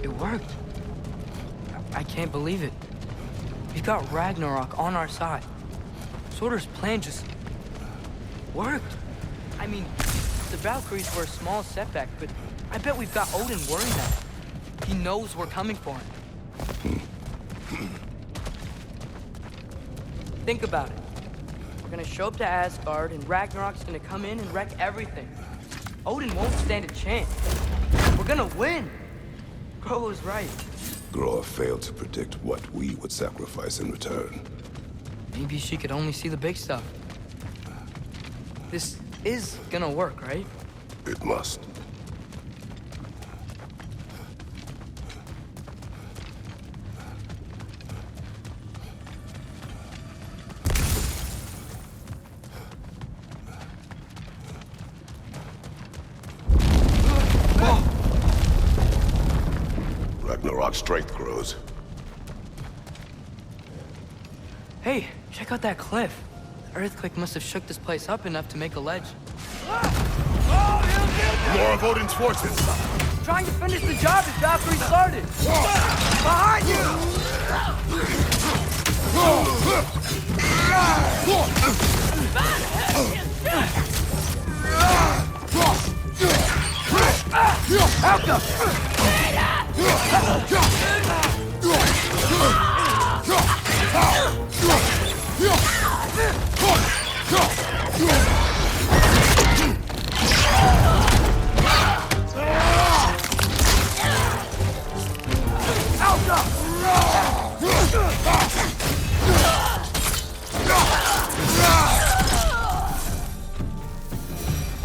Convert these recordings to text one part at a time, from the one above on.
It worked. I can't believe it. We've got Ragnarok on our side. Sorter's plan just worked. I mean, the Valkyries were a small setback, but I bet we've got Odin worried now. He knows we're coming for him. Think about it. We're gonna show up to Asgard, and Ragnarok's gonna come in and wreck everything. Odin won't stand a chance. We're gonna win. Groa was right. Groa failed to predict what we would sacrifice in return. Maybe she could only see the big stuff. This is gonna work, right? It must. Ragnarok's strength grows. Hey, check out that cliff. The earthquake must have shook this place up enough to make a ledge. More of Odin's forces! Trying to finish the job as Valkyrie started! Behind you!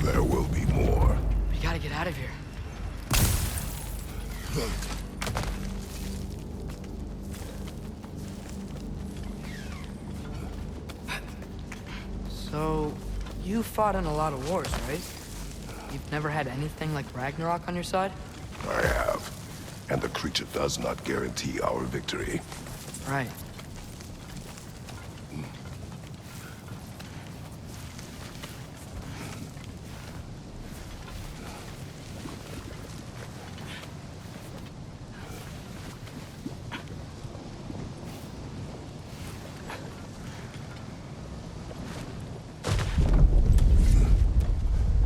There will be more. We gotta get out of here. So, you fought in a lot of wars, right? You've never had anything like Ragnarok on your side? I have. And the creature does not guarantee our victory. Right.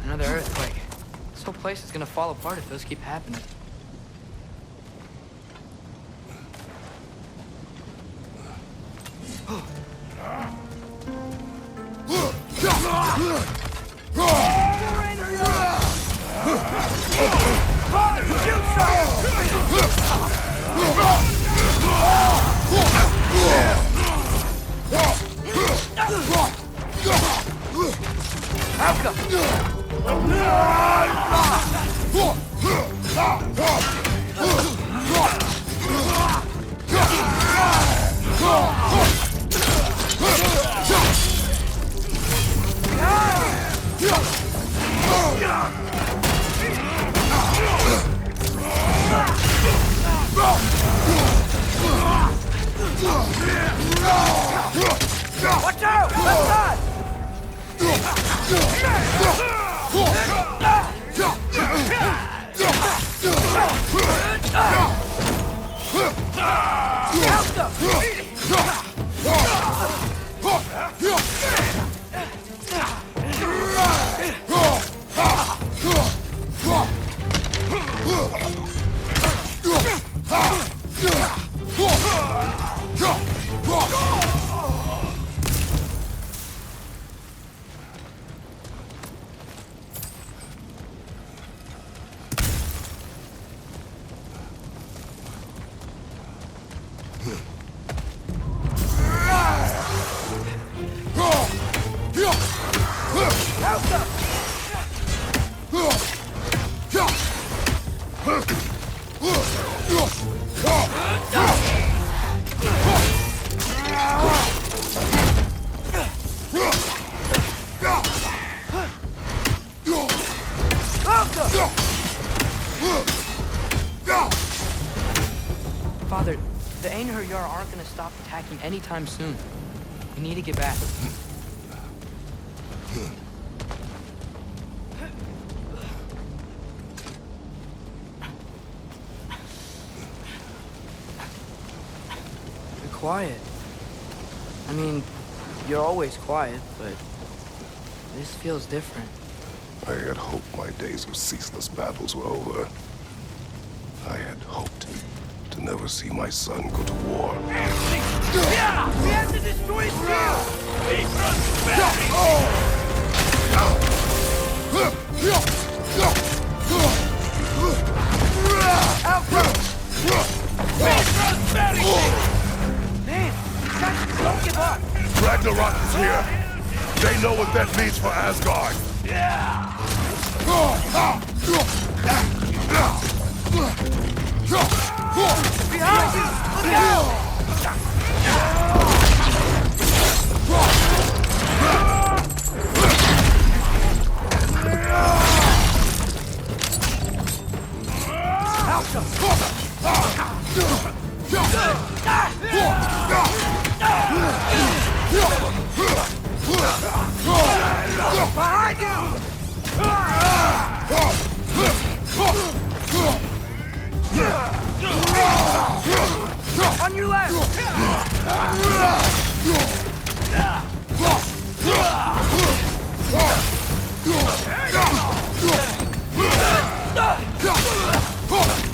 Another earthquake. This whole place is gonna fall apart if those keep happening. Watch out! Left side! Father, the Einherjar aren't gonna stop attacking anytime soon. We need to get back. You're quiet. I mean, you're always quiet, but this feels different. I had hoped my days of ceaseless battles were over. I had hoped to never see my son go to war. Yeah! We have to destroy his shield! He runs back! Man, guys, don't give up! Ragnarok is here! They know what that means for Asgard! Behind you! Look out! Behind you! On your left!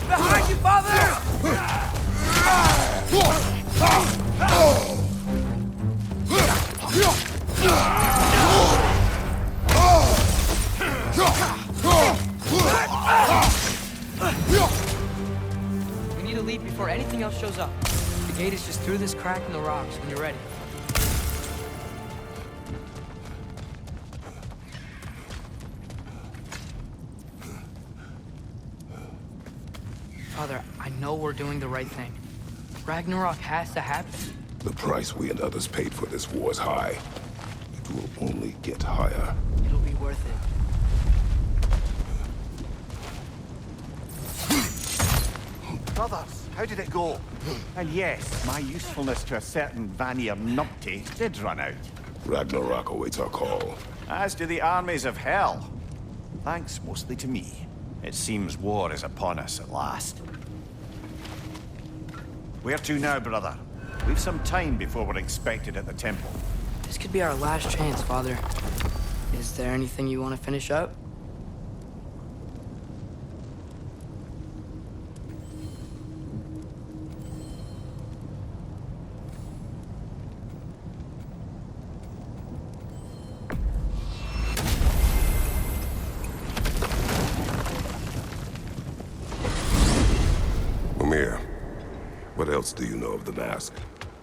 Behind you, father! We need to leave before anything else shows up. The gate is just through this crack in the rocks when you're ready. Father, I know we're doing the right thing. Ragnarok has to happen. The price we and others paid for this war is high. It will only get higher. It'll be worth it. Brothers, how did it go? And yes, my usefulness to a certain Vanir numpty did run out. Ragnarok awaits our call. As do the armies of hell. Thanks mostly to me. It seems war is upon us at last. Where to now, brother? We've some time before we're expected at the temple. This could be our last chance, Father. Is there anything you want to finish up? Mimir, what else do you know of the mask?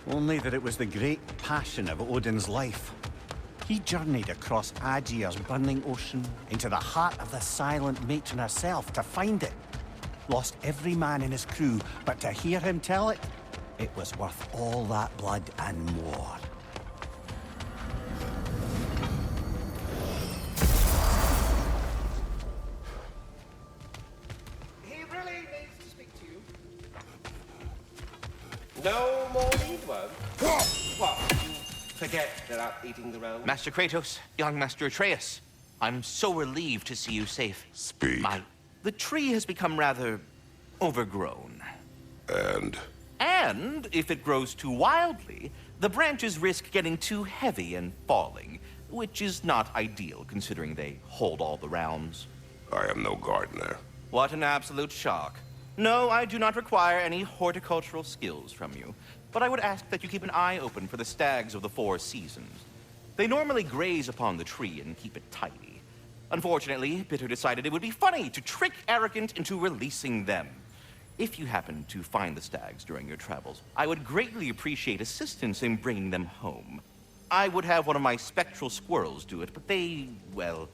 Only that it was the great passion of Odin's life. He journeyed across Aegir's burning ocean into the heart of the silent matron herself to find it. Lost every man in his crew, but to hear him tell it, it was worth all that blood and more. He really needs to speak to you. No more need one. What? You forget they're out eating the realm? Master Kratos, young Master Atreus, I'm so relieved to see you safe. Speak. The tree has become rather overgrown. And if it grows too wildly, the branches risk getting too heavy and falling, which is not ideal considering they hold all the realms. I am no gardener. What an absolute shock. No, I do not require any horticultural skills from you, but I would ask that you keep an eye open for the stags of the four seasons. They normally graze upon the tree and keep it tidy. Unfortunately, Bitter decided it would be funny to trick Arrogant into releasing them. If you happen to find the stags during your travels, I would greatly appreciate assistance in bringing them home. I would have one of my spectral squirrels do it, but they, well,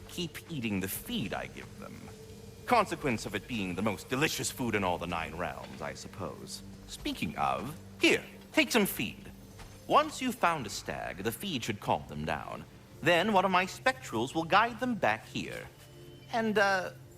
keep eating the feed I give them. Consequence of it being the most delicious food in all the 9 realms, I suppose. Speaking of, here, take some feed. Once you've found a stag, the feed should calm them down. Then one of my spectrals will guide them back here. And,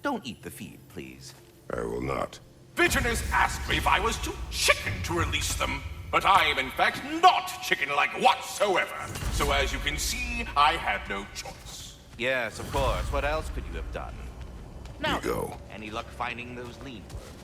don't eat the feed, please. I will not. Bitterness asked me if I was too chicken to release them. But I am in fact not chicken-like whatsoever. So as you can see, I had no choice. Yes, of course. What else could you have done? Now, Ego. any luck finding those lean worms?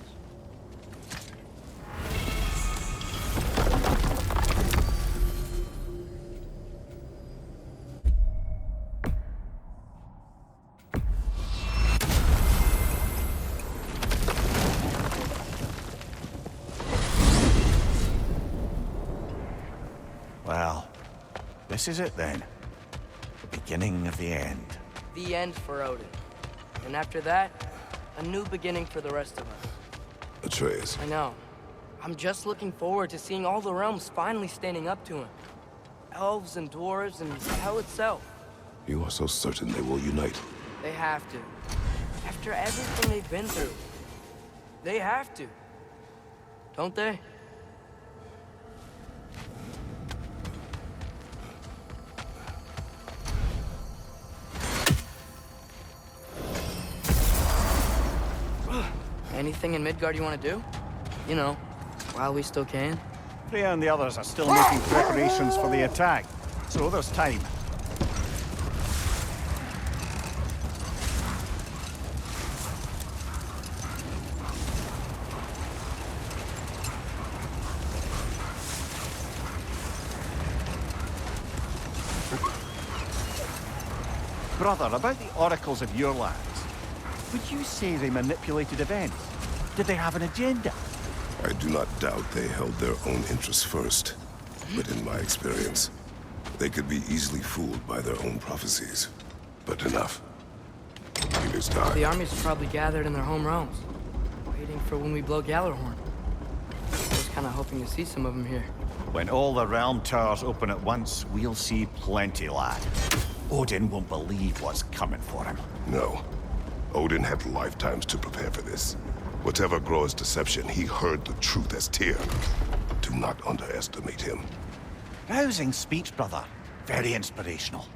Well, this is it then. The beginning of the end. The end for Odin. And after that, a new beginning for the rest of us. Atreus. I know. I'm just looking forward to seeing all the realms finally standing up to him. Elves and dwarves and hell itself. You are so certain they will unite. They have to. After everything they've been through. They have to. Don't they? Anything in Midgard you want to do? You know, while we still can. Freya and the others are still making preparations for the attack, so there's time. Brother, about the oracles of your lands, would you say they manipulated events? Did they have an agenda? I do not doubt they held their own interests first. But in my experience, they could be easily fooled by their own prophecies. But enough. It is time. The armies are probably gathered in their home realms, waiting for when we blow Gallarhorn. I was kind of hoping to see some of them here. When all the realm towers open at once, we'll see plenty, lad. Odin won't believe what's coming for him. No. Odin had lifetimes to prepare for this. Whatever Groa's deception, he heard the truth as Tyr. Do not underestimate him. Rousing speech, brother. Very inspirational.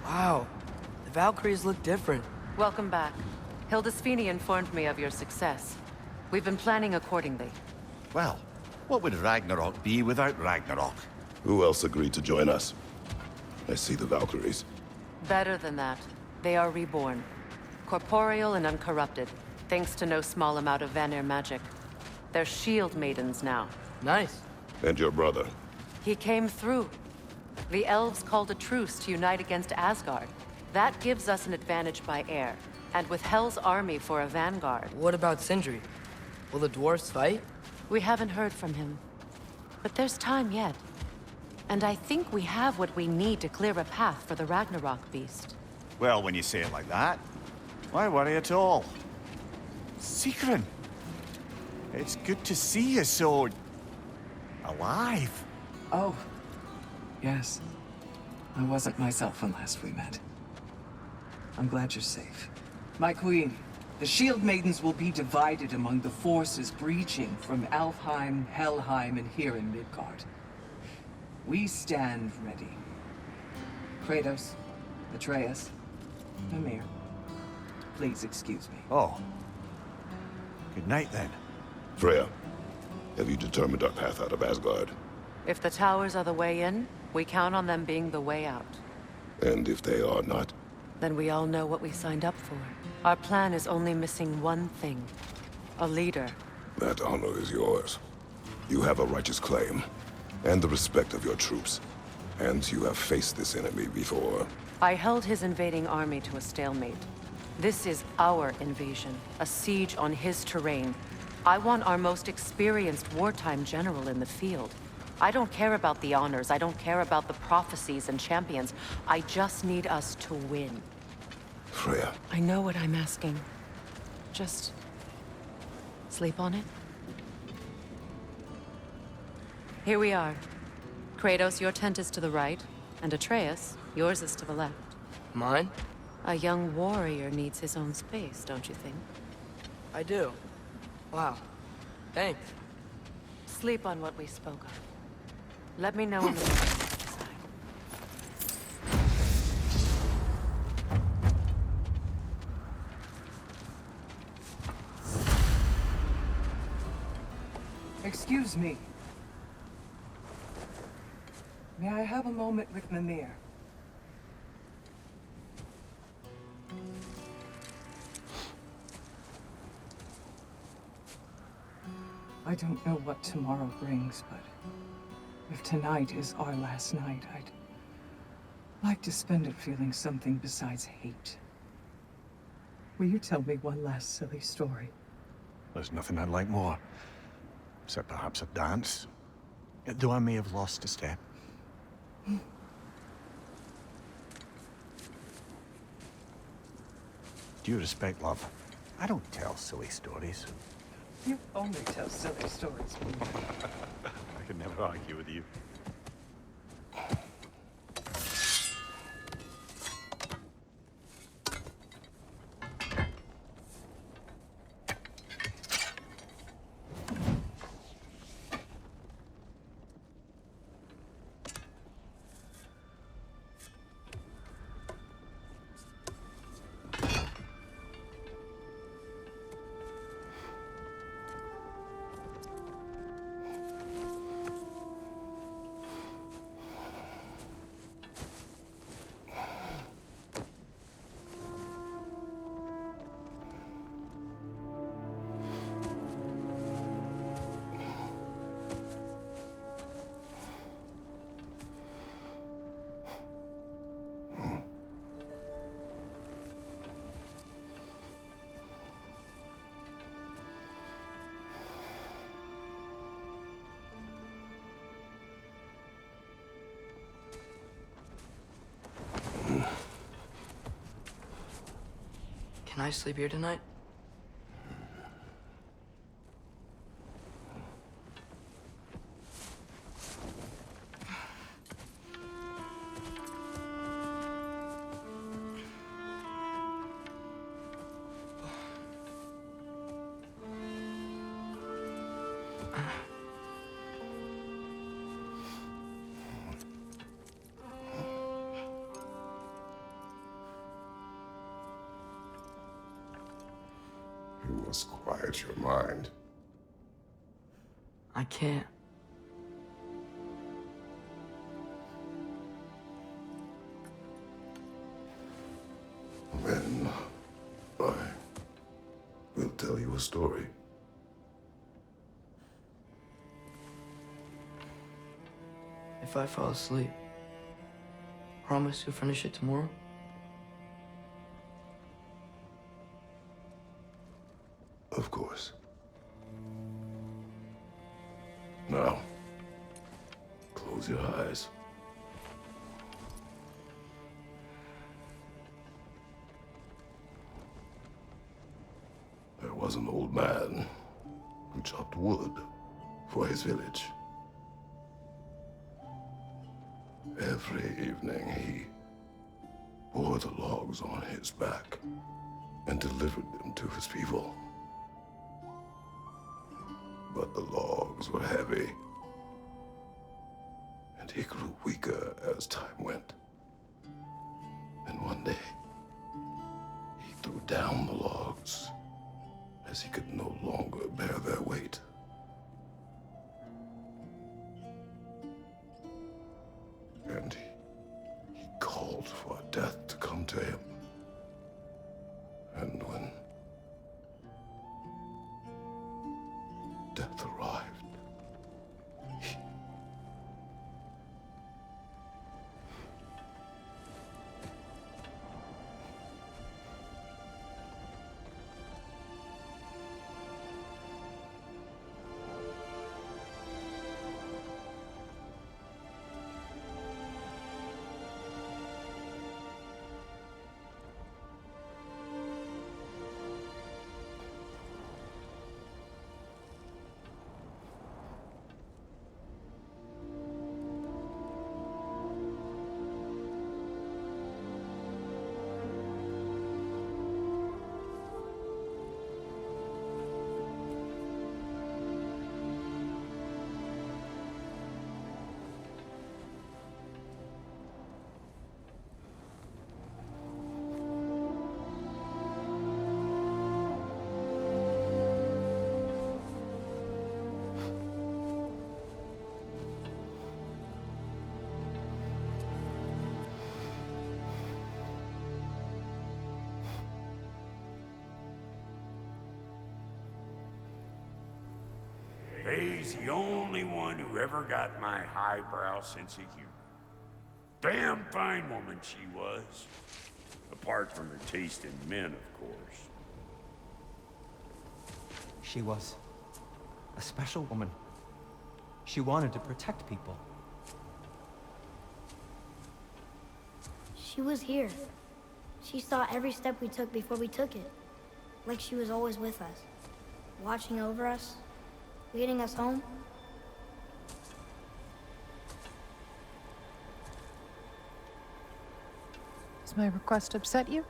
Wow, the Valkyries look different. Welcome back. Hildisvini informed me of your success. We've been planning accordingly. Well, what would Ragnarok be without Ragnarok? Who else agreed to join us? I see the Valkyries. Better than that. They are reborn. Corporeal and uncorrupted, thanks to no small amount of Vanir magic. They're shield maidens now. Nice. And your brother. He came through. The elves called a truce to unite against Asgard. That gives us an advantage by air, and with Hel's army for a vanguard. What about Sindri? Will the dwarves fight? We haven't heard from him. But there's time yet. And I think we have what we need to clear a path for the Ragnarok beast. Well, when you say it like that, why worry at all? Sigrun! It's good to see you so... alive. Oh, yes. I wasn't myself when last we met. I'm glad you're safe. My queen, the Shield Maidens will be divided among the forces breaching from Alfheim, Helheim, and here in Midgard. We stand ready. Kratos, Atreus, Mimir, please excuse me. Oh. Good night, then. Freya, have you determined our path out of Asgard? If the towers are the way in, we count on them being the way out. And if they are not? Then we all know what we signed up for. Our plan is only missing one thing. A leader. That honor is yours. You have a righteous claim, and the respect of your troops. And you have faced this enemy before. I held his invading army to a stalemate. This is our invasion, a siege on his terrain. I want our most experienced wartime general in the field. I don't care about the honors, I don't care about the prophecies and champions. I just need us to win. Freya. I know what I'm asking. Just... sleep on it? Here we are. Kratos, your tent is to the right, and Atreus, yours is to the left. Mine? A young warrior needs his own space, don't you think? I do. Wow. Thanks. Sleep on what we spoke of. Let me know when the morning is decided. Excuse me. May I have a moment with Mimir? I don't know what tomorrow brings, but if tonight is our last night, I'd like to spend it feeling something besides hate. Will you tell me one last silly story? There's nothing I'd like more. Except perhaps a dance. Though I may have lost a step. Due respect, love. I don't tell silly stories. You only tell silly stories. I can never argue with you. Can I sleep here tonight? You must quiet your mind. I can't. Then I will tell you a story. If I fall asleep, promise you'll finish it tomorrow? Of course. Now, close your eyes. There was an old man who chopped wood for his village. Every evening he bore the logs on his back and delivered them to his people. But the logs were heavy, and he grew weaker as time went. And one day, he threw down the logs as he could no longer bear their weight. And he called for death to come to him. And when death arrived, Ray's the only one who ever got my highbrow sense of humor. Damn fine woman she was. Apart from her taste in men, of course. She was a special woman. She wanted to protect people. She was here. She saw every step we took before we took it. Like she was always with us. Watching over us. Leading us home. Does my request upset you?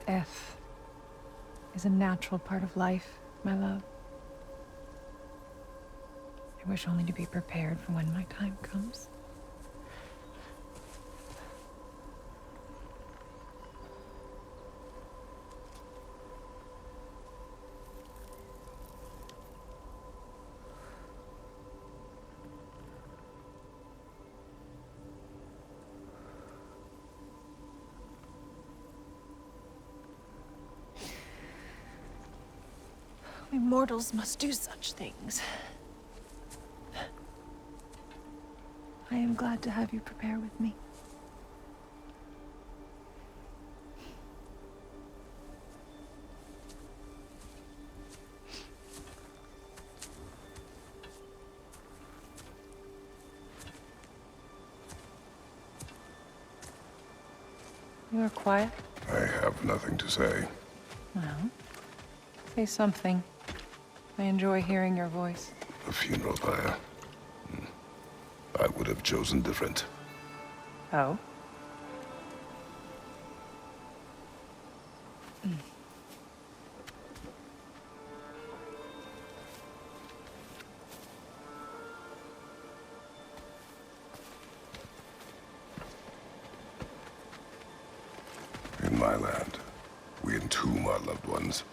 Death is a natural part of life, my love. I wish only to be prepared for when my time comes. We mortals must do such things. I am glad to have you prepare with me. You are quiet. I have nothing to say. Well, say something. I enjoy hearing your voice. A funeral pyre. I would have chosen different. Oh? In my land, we entomb our loved ones.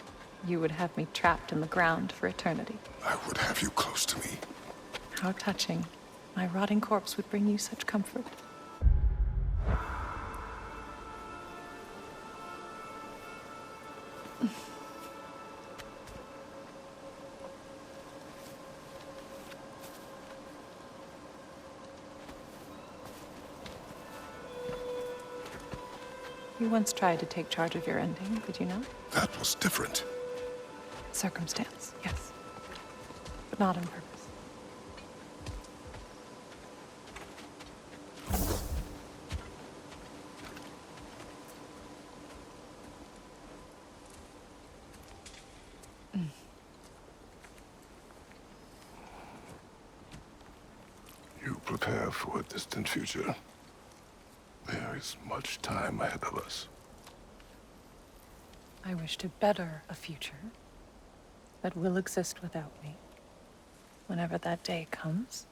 You would have me trapped in the ground for eternity. I would have you close to me. How touching. My rotting corpse would bring you such comfort. You once tried to take charge of your ending, did you not? That was different. Circumstance, yes. But not on purpose. You prepare for a distant future. There is much time ahead of us. I wish to better a future that will exist without me, whenever that day comes.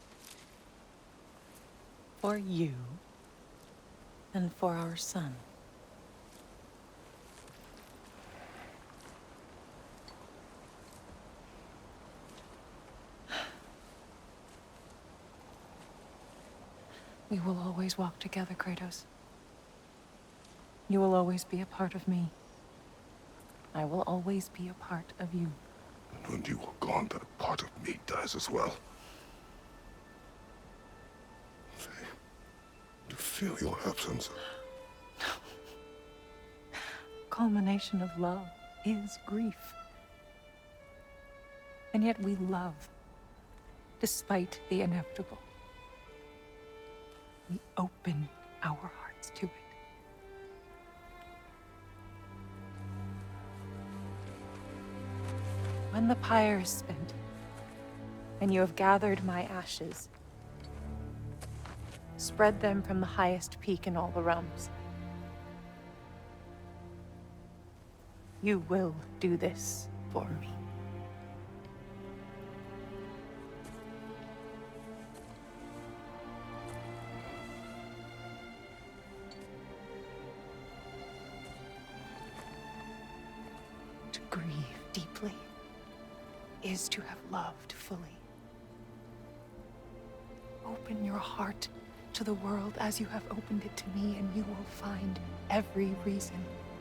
For you, and for our son. We will always walk together, Kratos. You will always be a part of me. I will always be a part of you. And when you are gone, that part of me dies as well. To feel your absence. Culmination of love is grief. And yet we love, despite the inevitable. We open our hearts to it. When the pyre is spent, and you have gathered my ashes, spread them from the highest peak in all the realms. You will do this for me. To grieve deeply is to have loved fully. Oh, open your heart to the world as you have opened it to me, and you will find every reason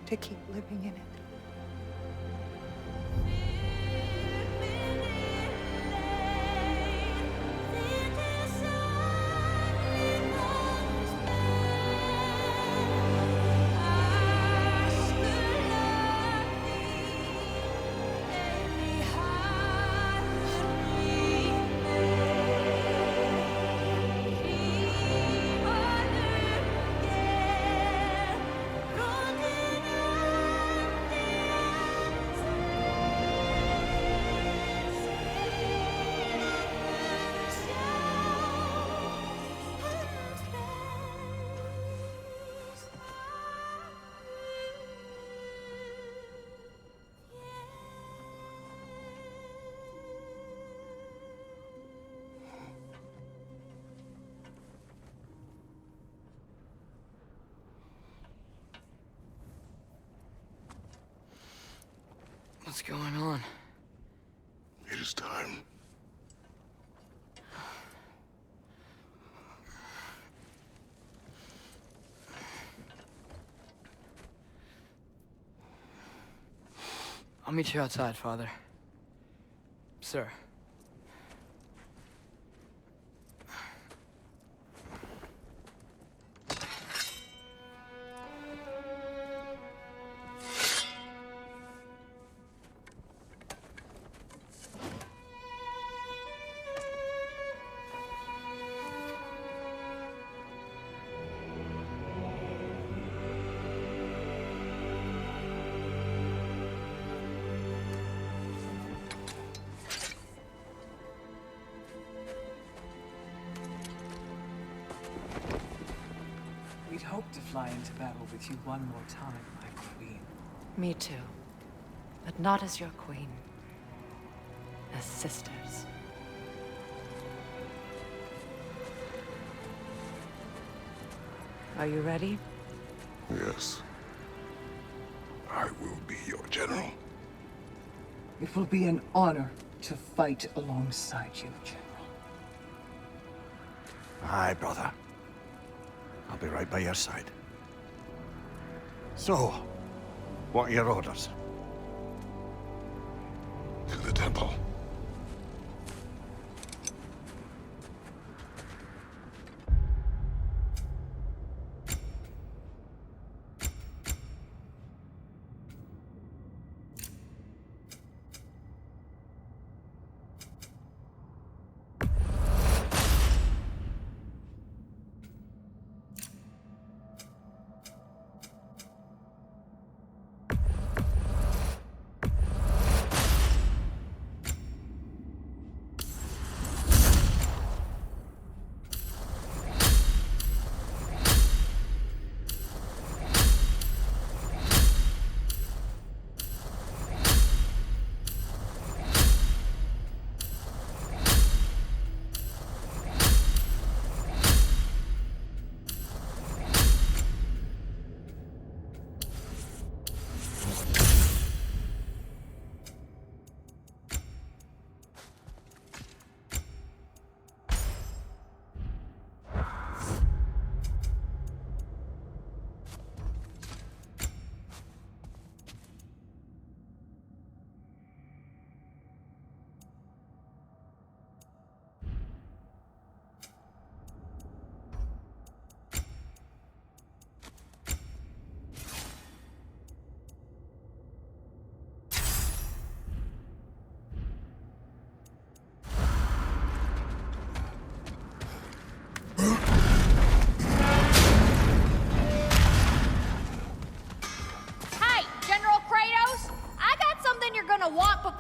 to keep living in it. What's going on? It is time. I'll meet you outside, Father. Sir. We'd hoped to fly into battle with you one more time, my queen. Me too. But not as your queen. As sisters. Are you ready? Yes. I will be your general. It will be an honor to fight alongside you, General. Aye, brother. I'll be right by your side. So, what are your orders? To the temple.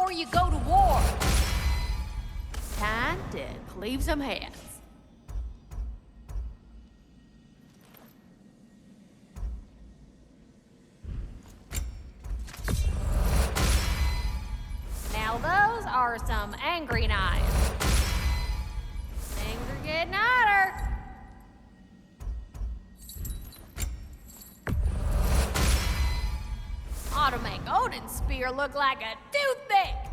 before you go to war. Time to cleave some heads. Now those are some angry knives. Things are getting hotter. Ought to make Odin's spear look like a toothpick.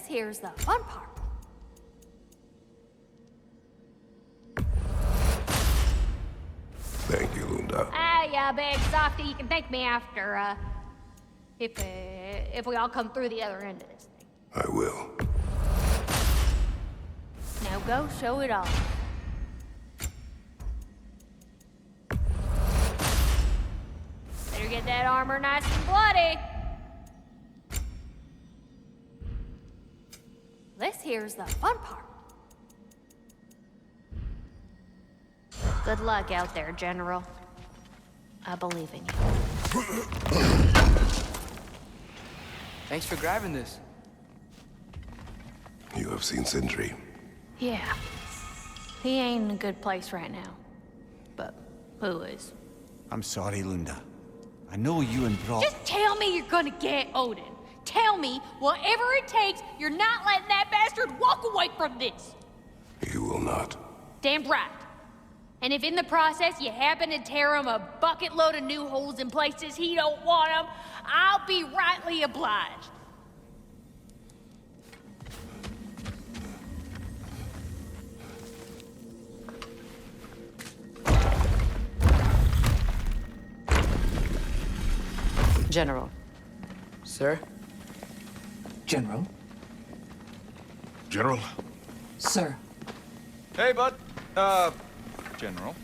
here's the fun part. Thank you, Lunda. Ah, yeah, big softy. You can thank me after, if we all come through the other end of this thing. I will. Now go show it off. Better get that armor nice and bloody. This here's the fun part. Good luck out there, General. I believe in you. Thanks for grabbing this. You have seen Sindri. Yeah. He ain't in a good place right now. But who is? I'm sorry, Lunda. I know you and Brock... Just tell me you're gonna get Odin. Tell me, whatever it takes, you're not letting that bastard walk away from this. You will not. Damn right. And if in the process you happen to tear him a bucket load of new holes in places he don't want them, I'll be rightly obliged. General. Sir? General? General? Sir. Hey, bud. General.